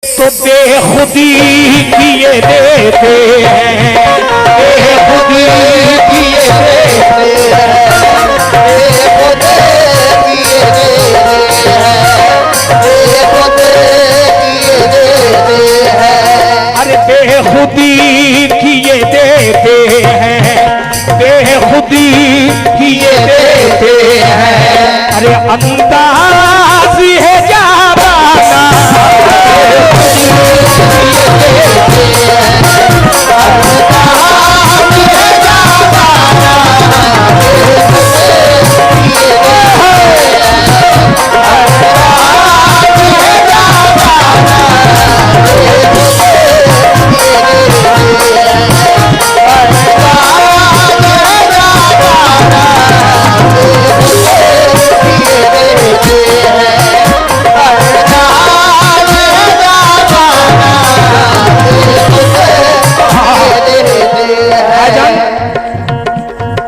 तो बेखुदी किए देते हैं, बेखुदी किए देते हैं, बेखुदी किए देते हैं, बेखुदी किए देते हैं। अरे बेखुदी किए देते हैं, बेखुदी किए देते हैं। अरे अंदाज है जाबाना,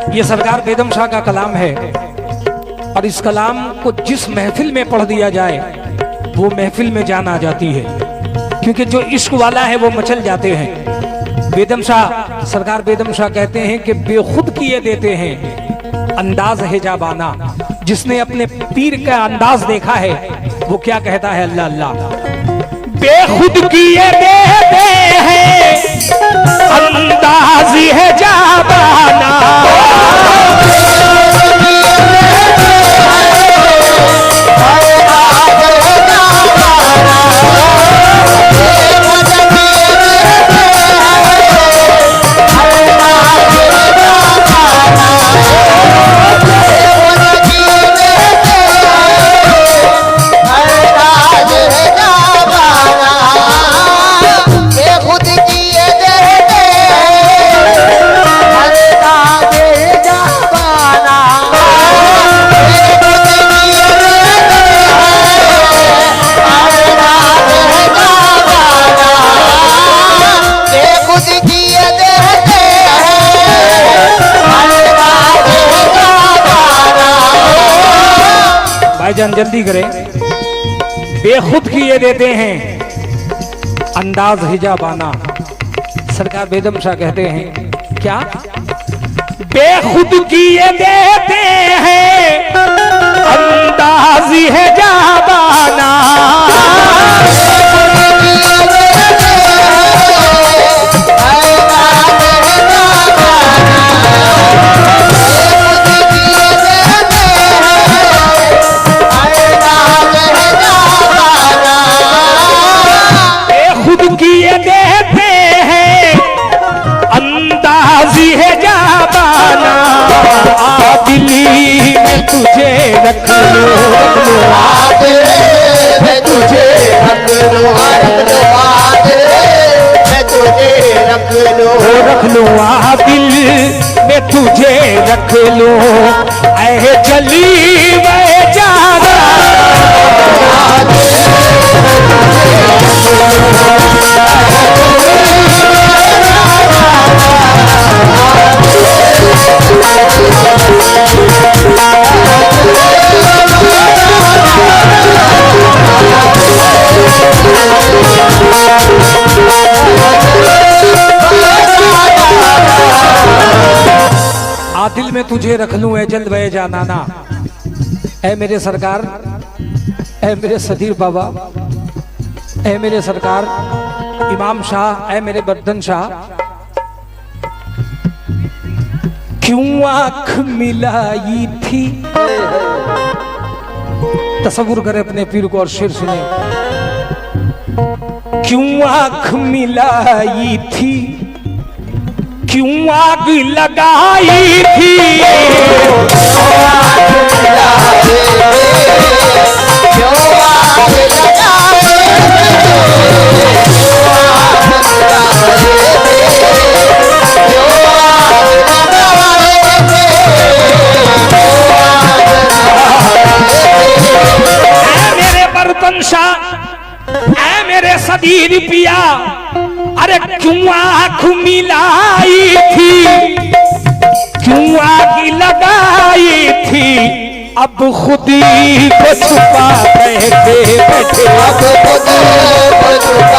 ये सरकार बेदम शाह का कलाम है और इस कलाम को जिस महफिल में पढ़ दिया जाए वो महफिल में जान आ जाती है, क्योंकि जो इश्क वाला है वो मचल जाते हैं। बेदम शाह, सरकार बेदम शाह कहते हैं कि बेखुद किए देते हैं अंदाज है जाबाना। जिसने अपने पीर का अंदाज देखा है वो क्या कहता है, अल्लाह अल्लाह। बेखुद किए देते हैं अंदाज है जाबाना, भाईजान जल्दी करें। बेखुद किए देते हैं अंदाज हिजाबाना। सरकार बेदम शाह कहते हैं क्या, बेखुद किए देते हैं अंदाज हिजाबाना, किए देते हैं अंदाज़ी है जाबाना। दिल्ली में तुझे रख लो, मैं तुझे रख लो, मैं तुझे रख लो, रख लो दिल में तुझे रख लो। ऐ चली वह जाना दिल में तुझे रख लूं, ऐ जल्द वह जानाना। ऐ मेरे सरकार, ऐ मेरे सदीर बाबा, ऐ मेरे सरकार इमाम शाह, ऐ मेरे बर्दन शाह, क्यों आंख मिलाई थी। तसव्वुर करे अपने पीर को और शेर सुने। क्यों आंख मिलाई थी, क्यों आग लगाई थी, मेरे बर्तन शाह, ऐ मेरे सदीर पिया, अरे क्यों आँख मिलाई थी, क्यों आग लगाई थी। अब खुदी को छुपा बैठे बैठे, अब खुदी को छुपा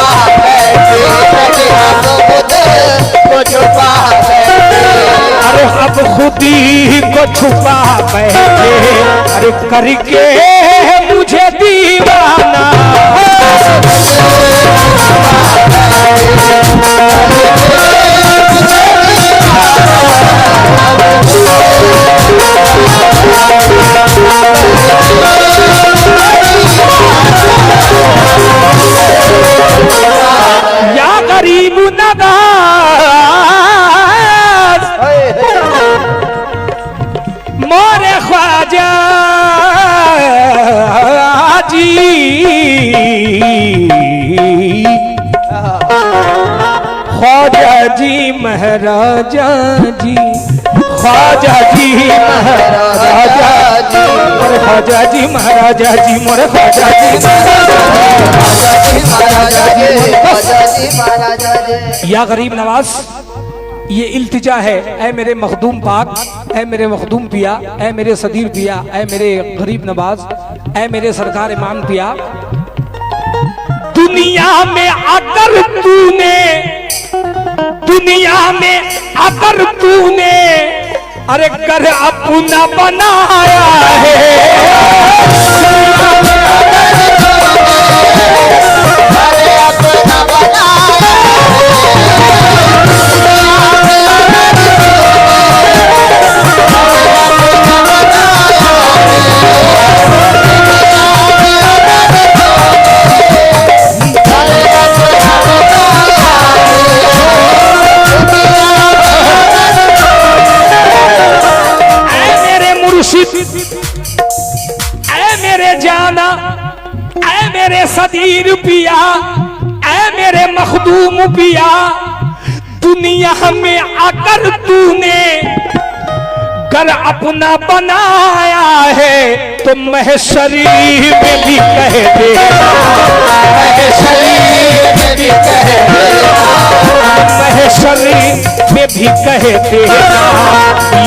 जिंदगी को छुपा बैठे, अरे करके मुझे दीवाना। या गरीब नवाज मोरे ख्वाजा जी, ख्वाजा जी महाराजा जी, ख्वाजा जी महाराजा जी, मोरे ख्वाजा जी महाराजा जी, मोरे ख्वाजा जी महाराजा जी। या गरीब नवाज, ये इल्तिजा है, ऐ मेरे मखदूम पाक, ऐ मेरे मखदूम पिया, ऐ मेरे सदीर पिया, ऐ मेरे गरीब नवाज, ऐ मेरे सरकार इमाम पिया, दुनिया में अगर तूने, दुनिया में अगर तूने अरे कर अपना बनाया है, सदीर पिया, ऐ मेरे मखदूम पिया, दुनिया में आकर तूने कर अपना बनाया है, तो महशरी में भी कह दे, महशरी में भी कह दे, महशरी में भी कह दे,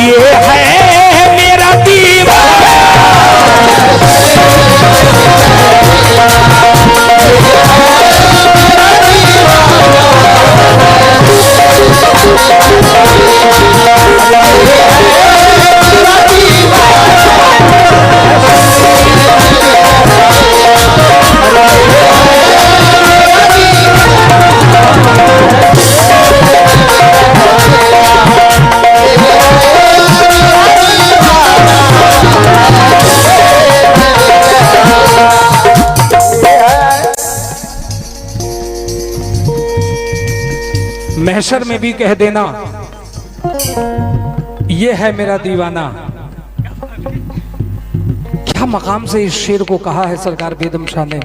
ये है मेरा दीवाना। महशर में भी कह देना, ये है मेरा दीवाना। क्या मकाम से इस शेर को कहा है सरकार बेदम शाह ने,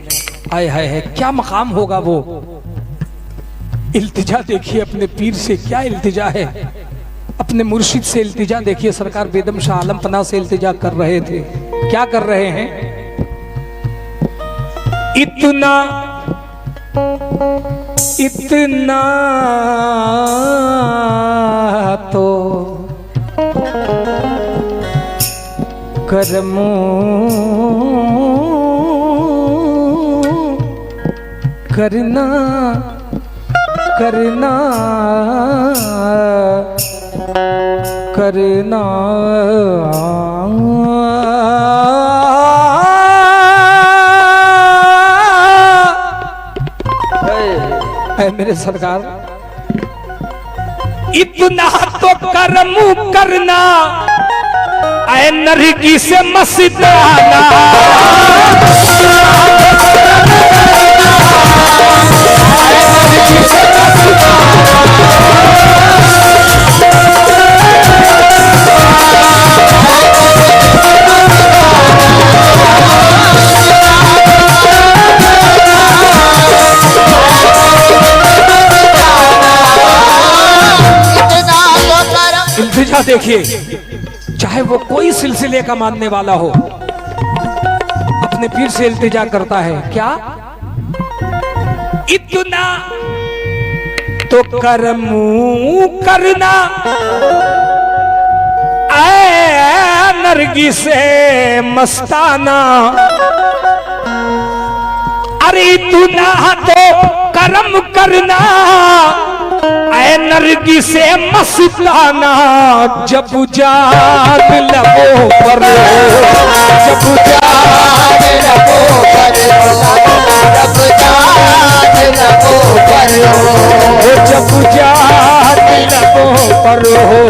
आए हाय है, क्या मकाम होगा वो। इल्तिजा देखिए अपने पीर से, क्या इल्तिजा है, अपने मुर्शिद से इल्तिजा देखिए। सरकार बेदम शाह आलम पना से इल्तिजा कर रहे थे, क्या कर रहे हैं, इतना इतना तो करमो करना करना करना है मेरे सरकार, इतना तो करम करना, ऐ नरगी से मस्ताना, देखिए, चाहे वो कोई सिलसिले का मानने वाला हो, अपने पीर से इल्तिजा करता है, क्या इतना तो करमू करना, ऐ नरगी से मस्ताना, अरे इतना तो करम करना, ऐ नरगी नरगिसे मस्ताना जब जान लबों पर हो, जब जान लबों पर हो, जब जान लबों पर हो, जब जान लबों पर हो,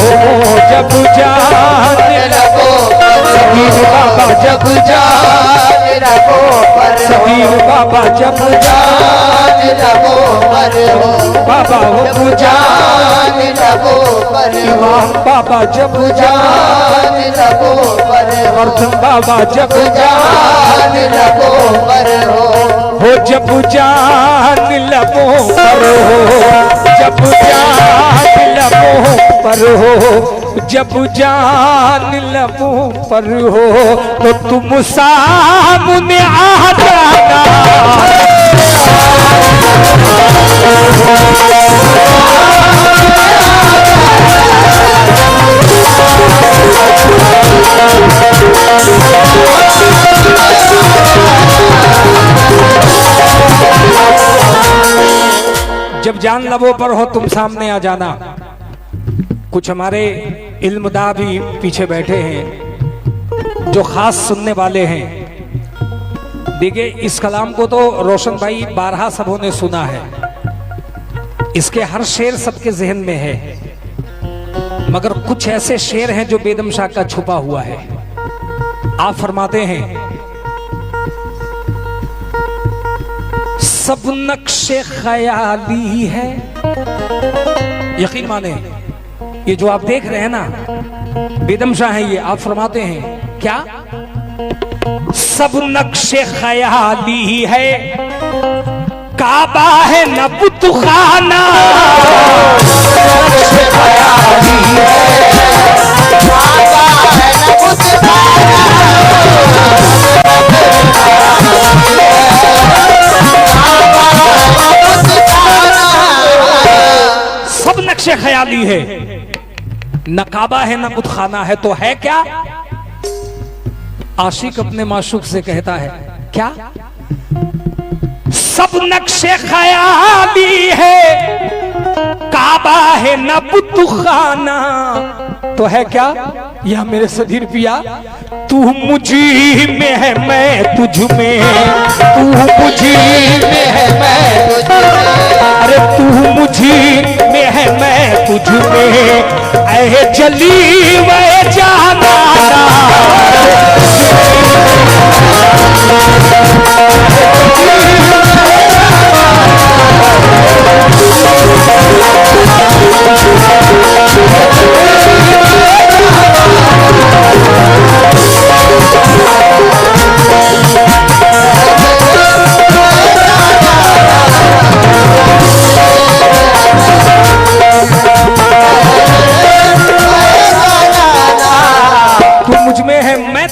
जब जान लबों पर हो, सबीर बाबा जब जान लबों पर हो, सबीर बाबा जब जान लबों पर हो, बाबा हो जान लबों पर हो, इमाम बाबा जब जान लबों पर हो, वर्धन बाबा जब जान लबों पर हो, जब जान लबों पर हो, जब जान लबों पर हो, जब जान लबों पर हो, तो तुम सामने आ जाना। जब जान लबों पर हो तुम सामने आ जाना। कुछ हमारे इल्मदा भी पीछे बैठे हैं जो खास सुनने वाले हैं। देखिए इस कलाम को तो रोशन भाई 12 सबों ने सुना है, इसके हर शेर सबके जहन में है, मगर कुछ ऐसे शेर हैं जो बेदम शाह का छुपा हुआ है। आप फरमाते हैं सब नक्शे ख्याली है, यकीन माने ये जो आप देख रहे हैं ना बेदम शाह है ये। आप फरमाते हैं क्या सब नक्शे ख्याली है, काबा है न बुतखाना, नक्शे ख्याली है, काबा है न बुतखाना, सब नक्शे ख्याली है, न काबा है न बुतखाना है, तो है क्या? आशिक अपने माशूक से कहता है क्या सब नक्शे ख्याली है, काबा है न बुतखाना, तो है क्या? या मेरे सधीर पिया तू मुझी में है मैं तुझ में, तू मुझी में है मैं तुझ में, अरे तू मुझी में है मैं तुझ में, ऐ जली वे जाना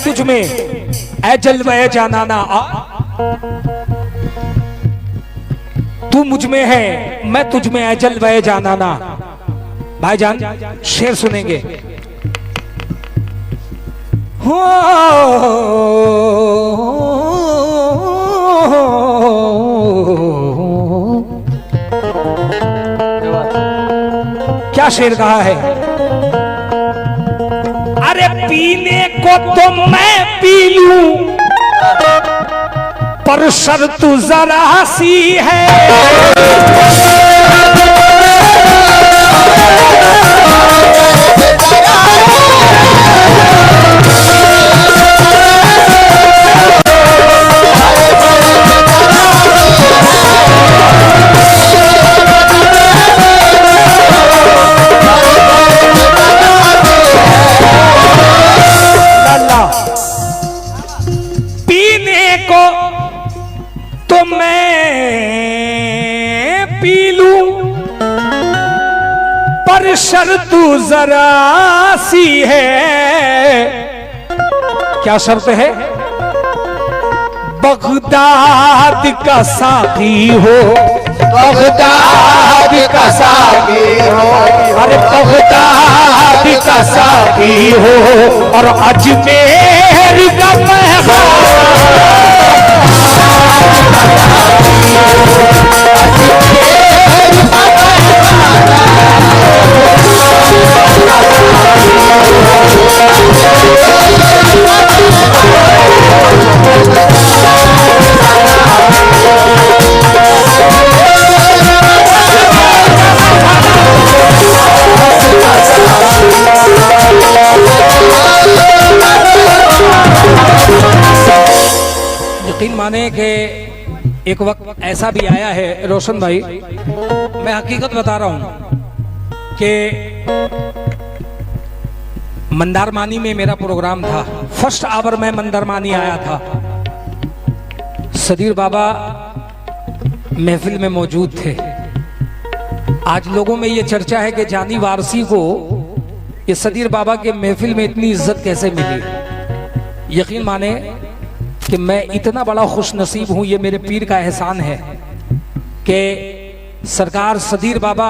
तुझ में ऐ जलवे जानाना, तू मुझ में है मैं तुझ में ऐ जलवे जानाना। भाईजान शेर सुनेंगे। हो क्या शेर कहा है? अरे पीने को तो मैं पी लूं पर शर्त जरा सी है, शर्त जरा सी है। क्या शर्त है? बगदाद का साकी हो, बगदाद का साकी हो, अरे बगदाद का साकी हो और अजमेर का मेहमान, माने कि एक वक्त ऐसा भी आया है रोशन भाई, मैं हकीकत बता रहा हूं कि मंदारमानी में मेरा प्रोग्राम था। फर्स्ट आवर में मंदारमानी आया था। सदीर बाबा महफिल में मौजूद थे। आज लोगों में ये चर्चा है कि जानी वारसी को ये सदीर बाबा के महफिल में इतनी इज्जत कैसे मिली। यकीन माने कि मैं इतना बड़ा खुश नसीब हूं, ये मेरे पीर का एहसान है कि सरकार सदीर बाबा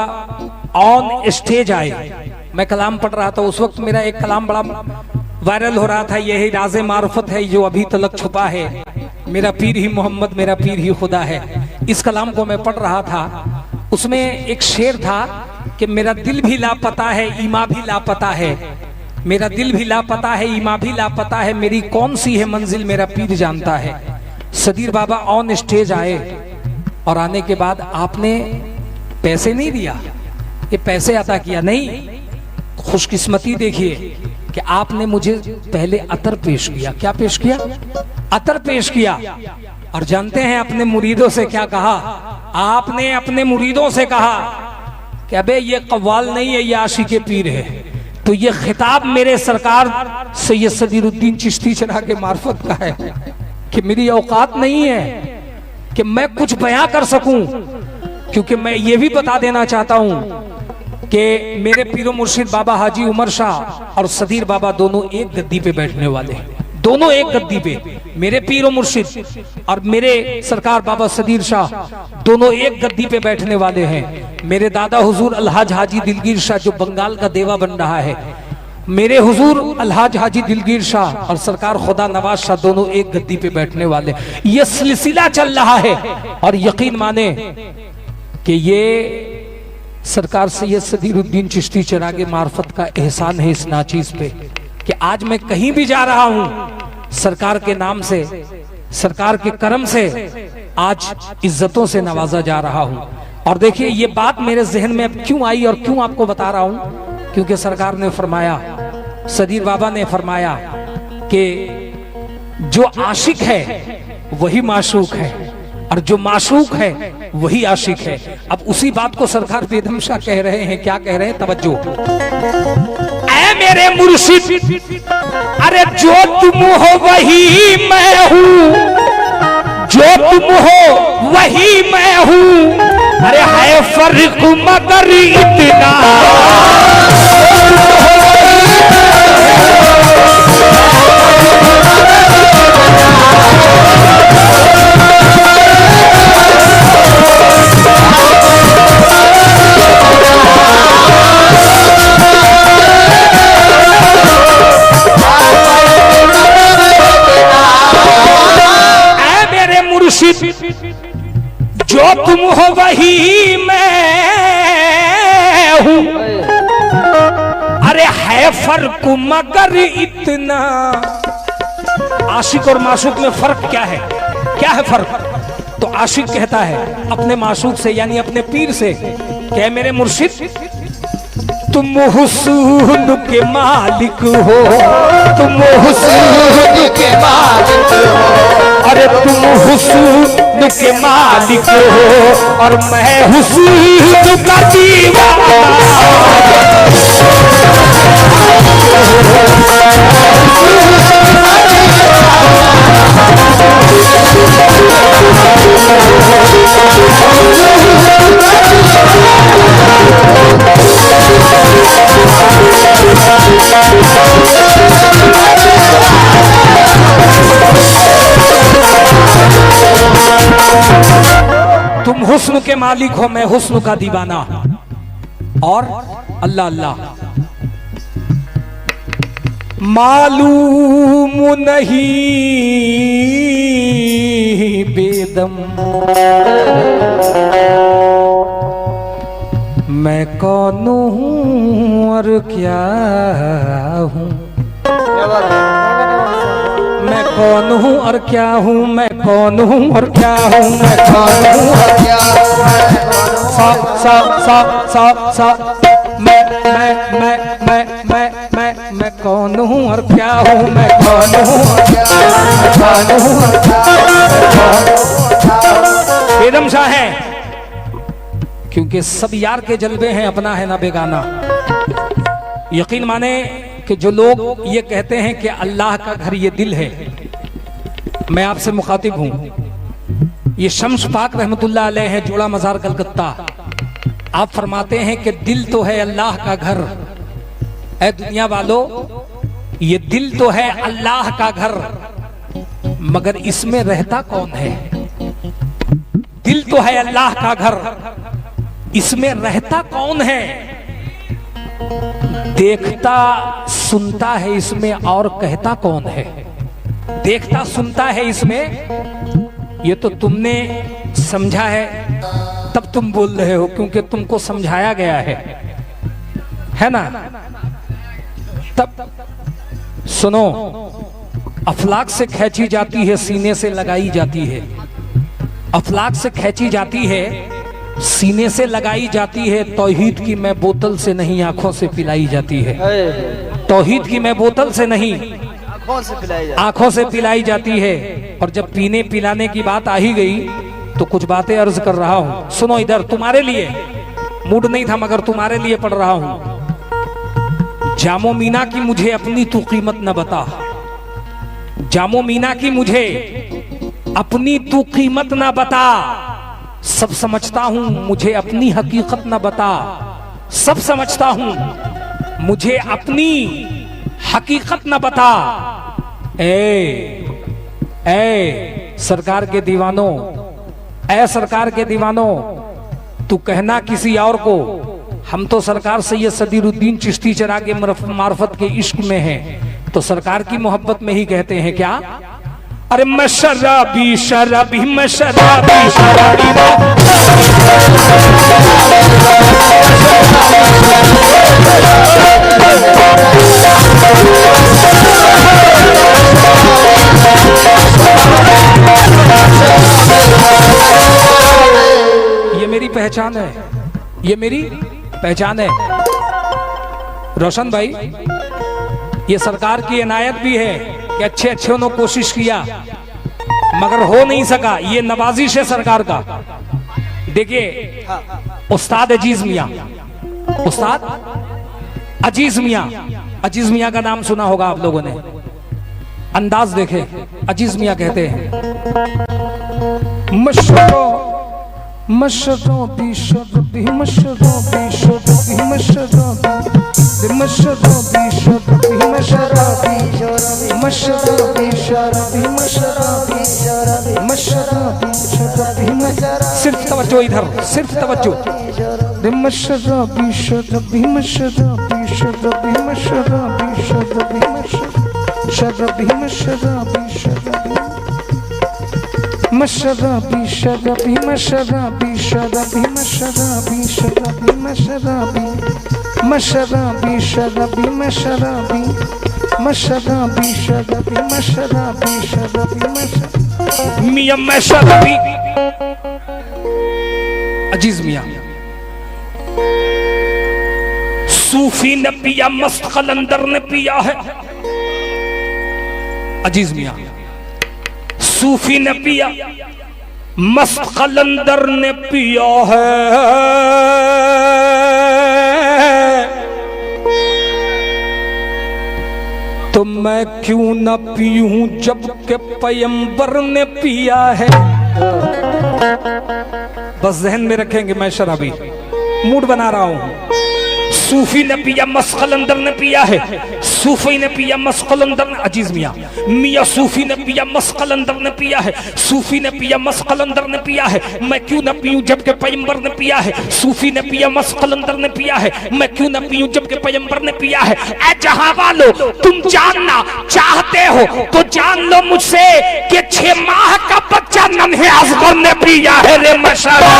ऑन स्टेज आए। मैं कलाम पढ़ रहा था उस वक्त, मेरा एक कलाम बड़ा वायरल हो रहा था, यही राज़े मार्फत है जो अभी तलक छुपा है, मेरा पीर ही मोहम्मद मेरा पीर ही खुदा है। इस कलाम को मैं पढ़ रहा था, उसमें एक शेर था कि मेरा दिल भी लापता है, ईमा भी लापता है, मेरा दिल भी लापता है, ईमा भी लापता है, मेरी कौन सी है मंजिल मेरा पीर जानता है। सदीर बाबा ऑन स्टेज आए और आने के बाद आपने पैसे नहीं दिया, ये पैसे अता किया नहीं, खुशकिस्मती देखिए कि आपने मुझे पहले अतर पेश किया। क्या पेश किया? अतर पेश किया। और जानते हैं अपने मुरीदों से क्या कहा? आपने अपने मुरीदों से कहा कि अबे ये कव्वाल नहीं है, ये आशिक़े पीर है। तो ये खिताब मेरे सरकार सैयद सदीरुद्दीन चिश्ती चिराग़ के मार्फत का है कि मेरी औकात नहीं है कि मैं कुछ बयां कर सकूं, क्योंकि मैं ये भी बता देना चाहता हूं कि मेरे पीरो मुर्शिद बाबा हाजी उमर शाह और सदीर बाबा दोनों एक गद्दी पे बैठने वाले हैं, दोनों एक गद्दी पे। मेरे पीरो मुर्शिद और मेरे सरकार बाबा सदीर शाह दोनों एक गद्दी पे बैठने वाले हैं। मेरे दादा हुजूर अलहाज हाजी दिलगीर शाह जो बंगाल का देवा बन रहा है, मेरे हुजूर अलहाज हाजी दिलगीर शाह और सरकार खुदा नवाज शाह दोनों एक गद्दी पे बैठने वाले। ये सिलसिला चल रहा है और यकीन माने कि ये सरकार सैयद सदीरुद्दीन चिश्ती चिराग़ मार्फत का एहसान है इस नाचीज पे कि आज मैं कहीं भी जा रहा हूं, सरकार के नाम से, सरकार के करम से आज इज्जतों से नवाजा जा रहा हूं। और देखिए ये बात मेरे जहन में अब क्यों आई और क्यों आपको बता रहा हूं, क्योंकि सरकार ने फरमाया, सदीर बाबा ने फरमाया कि जो आशिक है वही माशूक है और जो माशूक है वही आशिक है। अब उसी बात को सरकार बेदम शाह कह रहे हैं। क्या कह रहे हैं? तवज्जो। ऐ मेरे मुर्शिद, अरे जो तुम हो वही मैं हूँ, जो तुम हो वही मैं हूँ, अरे है फर्क मगर इतना। जो तुम हो वही मैं हूं, अरे है फर्क मगर इतना। आशिक और माशूक में फर्क क्या है? क्या है फर्क? तो आशिक कहता है अपने माशूक से यानी अपने पीर से, क्या मेरे मुर्शिद तुम हुस्न के मालिक हो, तुम हुस्न के मालिक हो, अरे तुम हुस्न के मालिक हो और मैं हुस्न का दीवाना। तुम हुस्न के मालिक हो, मैं हुस्न का दीवाना। और अल्लाह अल्लाह मालूम नहीं बेदम मैं कौन हूँ और क्या हूँ, मैं कौन हूँ और क्या हूँ, मैं कौन हूँ और क्या हूँ, मैं कौन हूँ और क्या हूँ। सा सा सा सा सा मैं मैं कौन हूँ और क्या हूँ, मैं कौन हूँ और क्या हूँ, बेदम शाह है क्योंकि सब यार के जलवे हैं, अपना है ना बेगाना। यकीन माने कि जो लोग ये कहते हैं कि अल्लाह का घर ये दिल है, मैं आपसे मुखातिब हूं। ये शम्स पाक रहमतुल्लाह अलैह है, जोड़ा मजार कलकत्ता। आप फरमाते हैं कि दिल तो है अल्लाह का घर। ऐ दुनिया वालों, ये दिल तो है अल्लाह का घर, मगर इसमें रहता कौन है? दिल तो है अल्लाह का घर, इसमें रहता कौन है? देखता सुनता है इसमें और कहता कौन है? देखता सुनता है इसमें, ये तो तुमने समझा है तब तुम बोल रहे हो, क्योंकि तुमको समझाया गया है ना। तब सुनो, अफलाक से खींची जाती है, सीने से लगाई जाती है। अफलाक से खींची जाती है, सीने से लगाई जाती है। तौहीद की मैं बोतल से नहीं, आंखों से पिलाई जाती है। तौहीद की मैं बोतल से नहीं, आंखों से पिलाई जाती है। और जब पीने पिलाने की बात आ ही गई तो कुछ बातें अर्ज कर रहा हूं, सुनो इधर। तुम्हारे लिए मूड नहीं था मगर तुम्हारे लिए पढ़ रहा हूं। जामो मीना की मुझे अपनी तू कीमत न बता, जामो मीना की मुझे अपनी तू कीमत न बता। सब समझता हूं मुझे अपनी हकीकत न बता, सब समझता हूं मुझे अपनी हकीकत न बता। ए सरकार के दीवानों, ए सरकार के दीवानों, तू कहना किसी और को, हम तो सरकार सैयद सदीरुद्दीन चिश्ती चरा के मार्फत के इश्क में हैं, तो सरकार की मोहब्बत में ही कहते हैं क्या? अरे मैं शराबी शराबी, मैं शराबी शराबी। ये मेरी पहचान है, ये मेरी पहचान है। रोशन भाई, ये सरकार की इनायत भी है कि अच्छे अच्छे ने कोशिश किया मगर हो नहीं सका। ये नवाजिश है सरकार का। देखिए उस्ताद अजीज मियां, उस्ताद अजीज मियां, अजीज मियां का नाम सुना होगा आप लोगों ने। अंदाज देखे, अजीज मियां कहते हैं मशराबी शराबी, मशराबी शराबी, मशराबी मशराबी शराबी, मशराबी मशराबी शराबी, मशराबी मशराबी शराबी। सिर्फ तवज्जो इधर, सिर्फ तवज्जो। मशराबी शराबी, मशराबी शराबी, मशराबी शराबी, शराबी मशराबी शराबी, मशराबी शराबी, मशराबी शराबी, मशराबी शराबी, मशराबी मशराबी शराबी, मशराबी मशराबी शराबी, मशराबी शराबी, मियां मैं शराबी। अजीज मियां, सूफी ने पिया, मस्त कलंदर ने पिया है। अजीज मियां, सूफी ने पिया, मस्त कलंदर ने पिया है। तो मैं क्यों न पीऊं जब के पैगंबर ने पिया है। बस जहन में रखेंगे, मैं शराबी मूड बना रहा हूं। सूफी ने पिया, मस्त कलंदर ने पिया है। सूफी ने पिया, मस्त कलंदर ने, अजीज मियां, मियां सूफी ने पिया, मस्त कलंदर ने पिया है। सूफी ने पिया, मस्त कलंदर ने पिया है। मैं क्यों न पीऊं जबकि पैगंबर ने पिया है। सूफी ने पिया, मस्त कलंदर ने पिया है। मैं क्यों न पीऊं जबकि पैगंबर ने पिया है। ऐ जहां वालों, तुम जानना चाहते हो तो जान लो मुझसे कि 6 माह का बच्चा नन्हे असगर ने पिया है रे मशरा।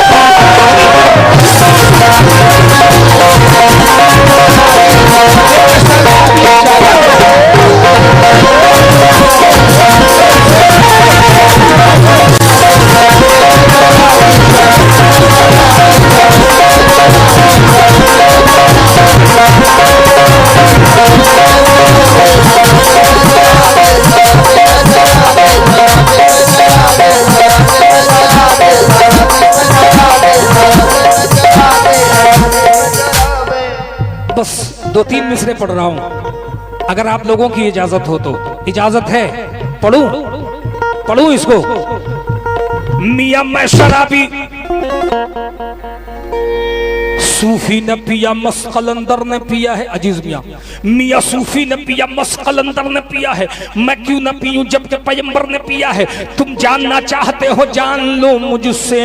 बस 2-3 मिसरे पढ़ रहा हूं, अगर आप लोगों की इजाजत हो तो। इजाजत है? पढ़ूं इसको। मियां मैं शराबी, सूफी ने पिया मस्त कलंदर ने पिया है। अजीज मियां सूफी ने पिया मस्त कलंदर ने पिया है, मैं क्यों न पीऊं जबकि पैगंबर ने पिया है। तुम जानना चाहते हो जान लो मुझसे,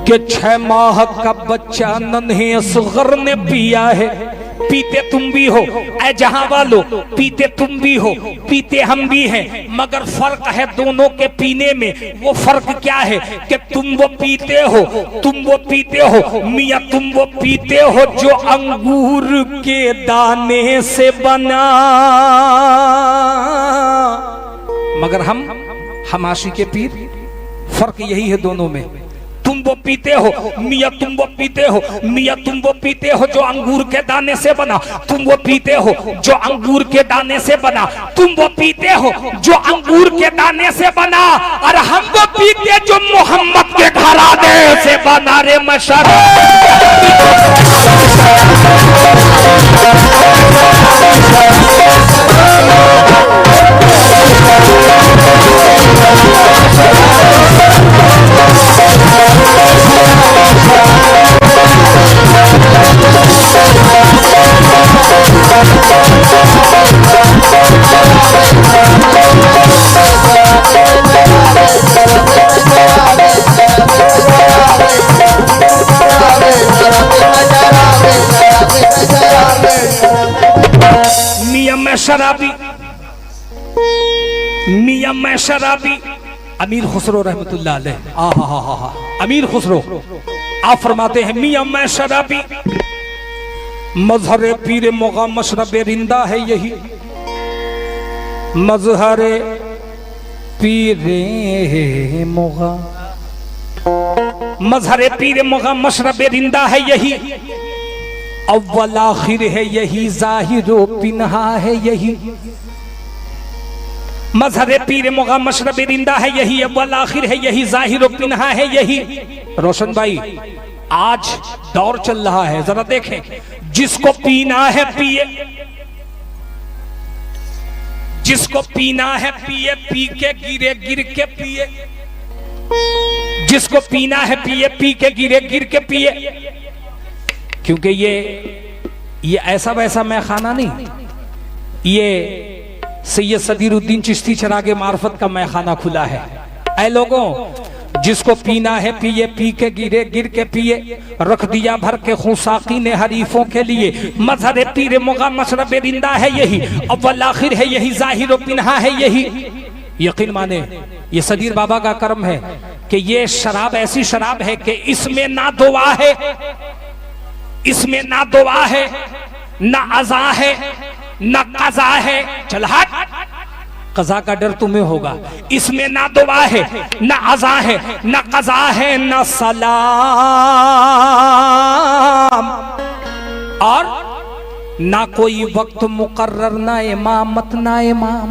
कि 6 माह का बच्चा नन्हे असगर ने पिया है। पीते तुम भी हो ऐ जहां वालों, पीते तुम भी हो, पीते हम भी हैं, मगर फर्क है दोनों के पीने में। वो फर्क क्या है कि तुम वो पीते हो मियां, तुम वो पीते हो जो अंगूर के दाने से बना, मगर हम आशिक़े पीर। फर्क यही है दोनों में। तुम वो पीते हो मियां, तुम वो पीते हो मियां, तुम वो पीते हो जो अंगूर के दाने से बना, तुम वो पीते हो जो अंगूर के दाने से बना, तुम वो पीते हो जो अंगूर के दाने से बना, और हम वो पीते जो मोहम्मद के घराने से बना। रे मशर मियां मैं शराबी। अमीर खुसरो रहमतुल्लाह अलैह, अमीर खुसरो आप फरमाते हैं मियां मैं शराबी, मजहर पीर मोगा मशरब रिंदा है यही, मजहर पीर मोगा, मजहर पीर मोगा मशरब रिंदा है यही, अव्वल आखिर है यही, जाहिर पिन्हा है यही। मजहर पीर मोगा मशरब रिंदा है यही, अव्वल आखिर है यही, जाहिर पिन्हा है यही। रोशन भाई आज दौर चल रहा है, जरा देखें, जिसको पीना है पिए, जिसको पीना है पिए, पी के गिरे गिर के पिए, जिसको पीना है पिए, पी के गिरे गिर के पिए, क्योंकि ये ऐसा वैसा मैं खाना नहीं, ये सैयद सदीरुद्दीन चिश्ती चिरागे मार्फत का मैं खाना खुला है। ऐ लोगों, जिसको पीना है पिए, पी के गिरे गिर के पिए, रख दिया भर के खूं साकी ने हरीफों के लिए, मजहर पीर मोगा मशरब रिंदा है यही, अव्वल आखिर है यही, जाहिर पिन्हा है यही। यकीन माने ये सदीर बाबा का कर्म है कि ये शराब ऐसी शराब है कि इसमें ना दुआ है, इसमें ना दुआ है, ना अज़ा है, ना कज़ा है। चल हट, कज़ा का डर तुम्हें होगा। इसमें ना दुआ है, ना अज़ा है, ना कज़ा है, ना सलाम, और ना कोई वक्त मुकर्रर, ना इमामत ना इमाम।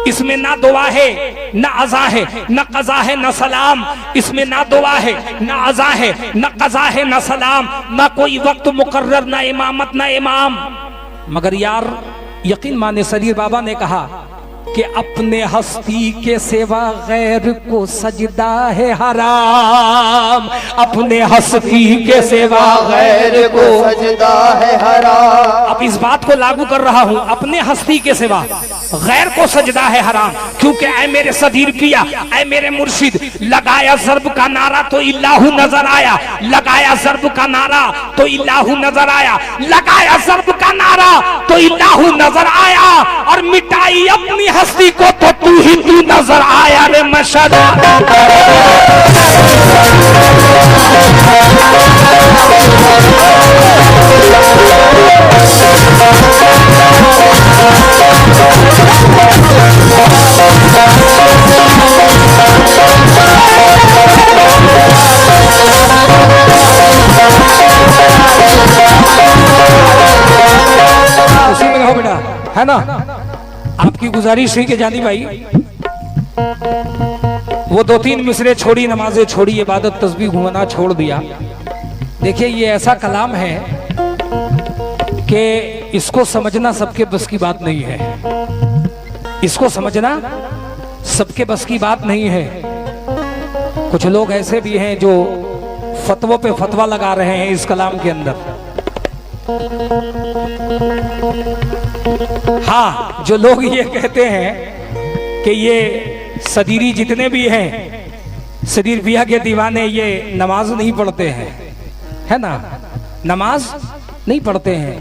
इसमें ना दुआ है, ना अज़ा है, ना कज़ा है, ना सलाम। इसमें ना दुआ है, ना अज़ा है, ना कज़ा है, ना सलाम, ना कोई वक्त मुकर्रर, ना इमामत ना इमाम। मगर यार यकीन माने सदीर बाबा ने कहा कि अपने हस्ती के सिवा गैर को सजदा है हराम, अपने हस्ती के सिवा गैर को सजदा है हराम। अब इस बात को लागू कर रहा हूं, अपने हस्ती के सिवा गैर को सजदा है हराम, क्योंकि ऐ मेरे सदीर पिया, ऐ मेरे मुर्शिद, लगाया ज़र्ब का नारा तो इल्लाहु नजर आया, लगाया ज़र्ब का नारा तो इल्लाहु नजर आया, लगाया ज़र्ब का नारा तो इल्लाहु नजर आया, और मिटाई अपनी हस्ती को तो तू ही तू नजर आया। रे मशद उसी में रहो बेटा, है ना। आपकी गुजारिश हुई कि जानी भाई वो 2-3 मिसरे छोड़ी, नमाजें छोड़ी, इबादत तस्बीह घुमाना छोड़ दिया। देखिए ये ऐसा कलाम है कि इसको समझना सबके बस की बात नहीं है, इसको समझना सबके बस की बात नहीं है। कुछ लोग ऐसे भी हैं जो फतवों पे फतवा लगा रहे हैं इस कलाम के अंदर। हाँ, जो लोग ये कहते हैं कि ये सदीरी जितने भी हैं, सदीर पिया के दीवाने, ये नमाज नहीं पढ़ते हैं, है ना, नमाज नहीं पढ़ते हैं।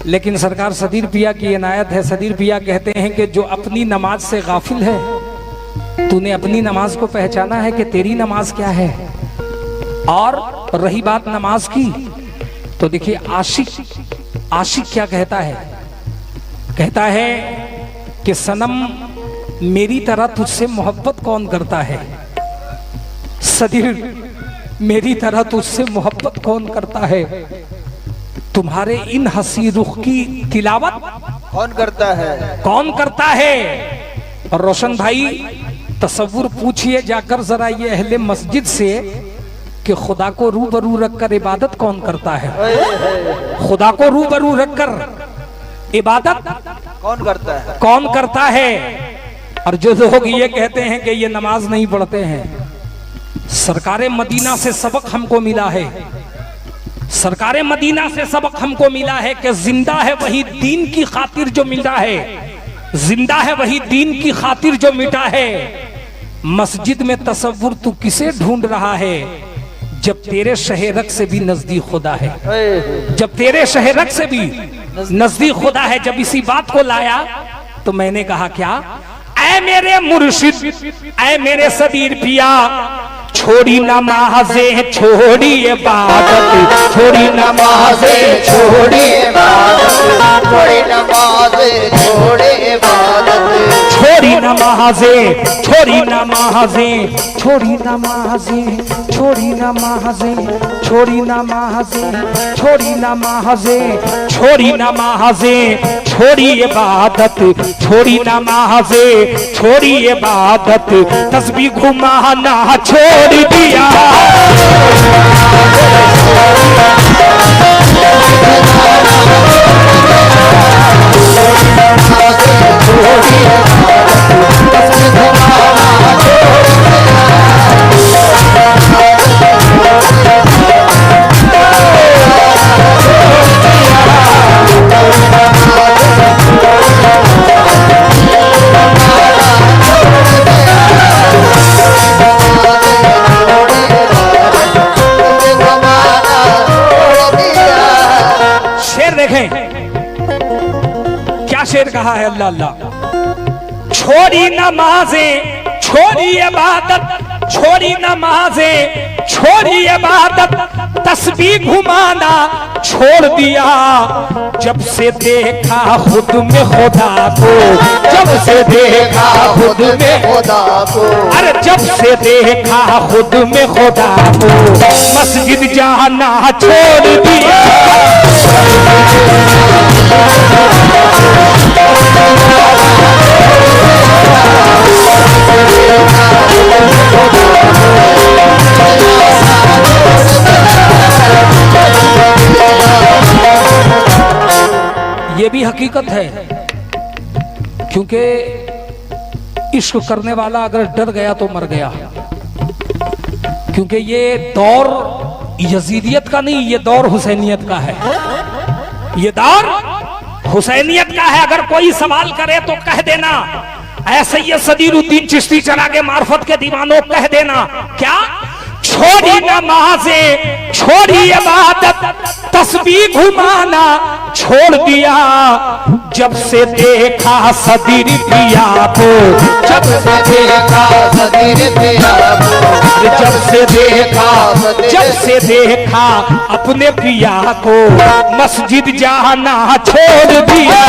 लेकिन सरकार सदीर पिया की इनायत है, सदीर पिया कहते हैं कि जो अपनी नमाज से गाफिल है, तूने अपनी नमाज को पहचाना है कि तेरी नमाज क्या है। और रही बात नमाज की, तो देखिए आशिक क्या कहता है, कहता है कि सनम मेरी तरह तुझसे मोहब्बत कौन करता है, सदीर मेरी तरह तुझसे मोहब्बत कौन करता है, तुम्हारे इन हंसी रुख की तिलावत कौन करता है, कौन करता है। और रोशन भाई तसव्वुर पूछिए जाकर जरा ये अहले मस्जिद से कि खुदा को रूबरू रखकर इबादत कौन करता है, खुदा को रूबरू रखकर इबादत कौन करता है, कौन करता है। और जो लोग ये कहते हैं कि ये नमाज नहीं पढ़ते हैं, सरकारे मदीना से सबक हमको मिला है, सरकारे मदीना से सबक हमको मिला है कि जिंदा है वही दीन की खातिर जो मिटा है, जिंदा है वही दीन की खातिर जो मिटा है। मस्जिद में तसव्वुर तू किसे ढूंढ रहा है, जब तेरे शहरक से भी नजदीक खुदा है, जब तेरे शहरक से भी नजदीक खुदा है। जब इसी बात को लाया तो मैंने कहा क्या, ऐ मेरे मुर्शिद, ऐ मेरे सदीर पिया, छोड़ी नमाज़े छोड़ी इबादत, छोड़ी नमाज़े छोड़ी इबादत, छोड़ी नमाज़े छोड़ी इबादत, छोड़ी नमाज़े छोड़ी नमाज़े छोड़ी नमाज़े छोड़ी नमाज़े छोड़ी नमाज़े छोड़ी नमाज़े छोड़ी नमाज़े छोड़ी इबादत, छोड़ी नमाज़े छोड़ी इबादत, तस्बीह घुमाना छोड़ दिया। क्या शेर कहा है, अल्लाह अल्लाह। छोड़ी नमाज़े छोड़ी इबादत, छोड़ी नमाज़े छोड़ी इबादत, तस्बीह घुमाना छोड़ दिया। जब से देखा खुद में खुदा को, जब से देखा खुद में खुदा को, अरे जब से देखा खुद में खुदा को, मस्जिद जाना छोड़ दिया। ये भी हकीकत है, क्योंकि इश्क करने वाला अगर डर गया तो मर गया। क्योंकि ये दौर यजीदियत का नहीं, ये दौर हुसैनियत का है, ये दौर हुसैनियत का है। अगर कोई सवाल करे तो कह देना, ऐसे ये सदीरुद्दीन चिश्ती चरागे मार्फत के दीवानों, कह देना क्या, छोड़ी नमाज़े छोड़ी इबादत, तस्बीह घुमाना छोड़ दिया। जब से देखा सदीर पिया को, जब से देखा सदीर पिया को, जब से देखा, जब से देखा अपने पिया को, मस्जिद जाना छोड़ दिया।